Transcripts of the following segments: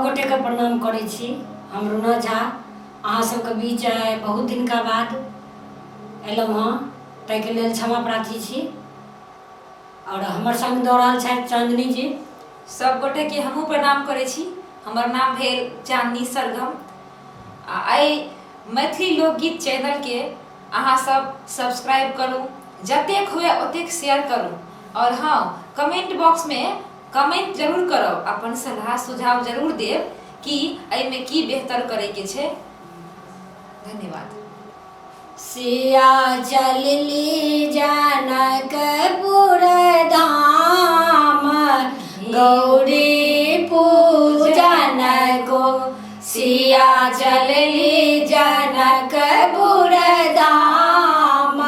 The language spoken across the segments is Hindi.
सब गोटे के प्रणाम करै छी। हम रुना झा अहाँ सबके बीच बहुत दिन का बाद एलहुँ हँ, ताहिके लेल क्षमा प्रार्थी छी। और हमर संग दऽ रहल छथि चांदनी जी। सब गोटे के हमहूँ प्रणाम करै छी। हमर नाम भेल चांदनी सरगम। एहि मैथिली लोकगीत चैनल के अहाँ सब सब्सक्राइब करू, जतेक हुए ओतेक शेयर करू, और हाँ, कमेंट बॉक्स में कमेंट जरूर करब, अपन सलाह सुझाव जरूर देब कि एहिमे की बेहतर करे के छै। धन्यवाद। सिया चलली जनकपुर धाम, गौरी पूजन को। सिया चलली जनकपुर धाम,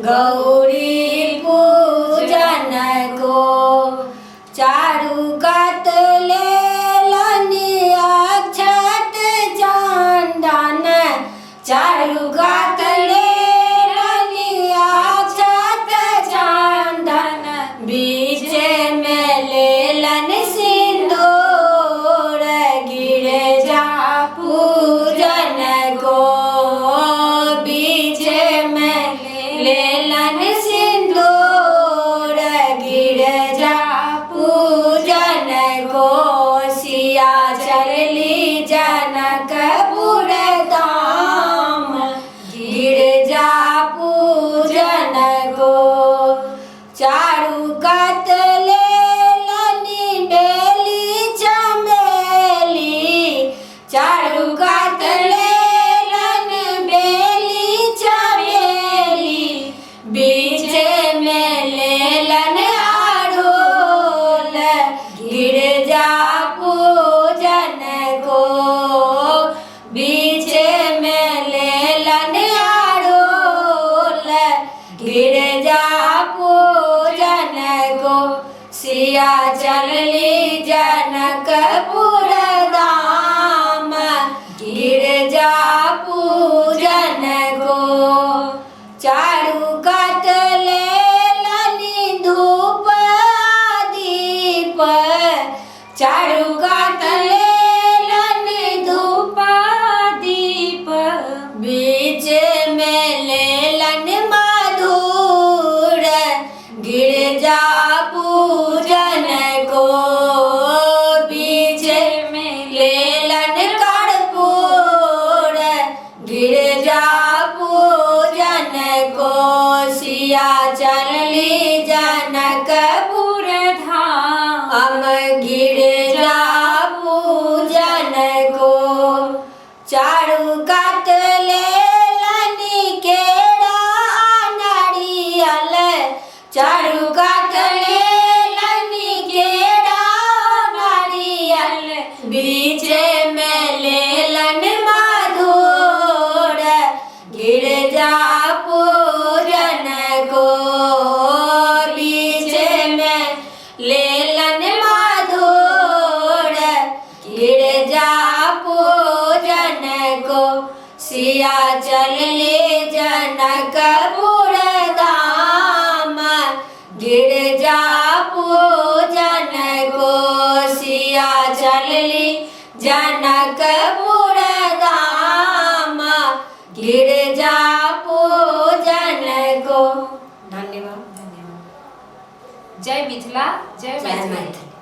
गौरी पूजन को। चारु कात लेलनि अक्षत चंदन, चारु कात लेलनि अक्षत चंदन। बीच में लेलनि सिंदूर, गिरजा पूजन को। बीच में लेलनि सिंदूर, गिरजा पूजन को। सिया चलली जनकपुर धाम, गिरजा पूजन को। चारु कात लेलनि बेली चमेली, चारु कात लेलनि बेली चमेली। बीच में लेलनि अड़हुल, गिरजा पूजन को। बीच में लेलनि अड़हुल, गिरजा पूजन को। सिया चलली जनकपुर धाम, गिरजा पूजन को। चारु कात लेलनि धूप दीप, चारु कात लेलनि धूप दीप। बीच में लेलनि मधुर, गिरजा पूजन को। बीच में लेलनि कर्पूर, गिरजा पूजन को। सिया चलली जनकपुर धाम, गिरजा पूजन को। चारु कात लेलनि केरा नारियल, चारु कात लेलनि केरा नारियल। बीच में लेलनि मधुर, गिरजा पूजन को। बीच में लेलनि मधुर, गिरजा पूजन को। सिया चलली जनकपुर धाम, गिरजा पूजन को। सिया चलली जनकपुर धाम, गिरजा पूजन को। धन्यवाद। जय मिथिला, जय मैथिली।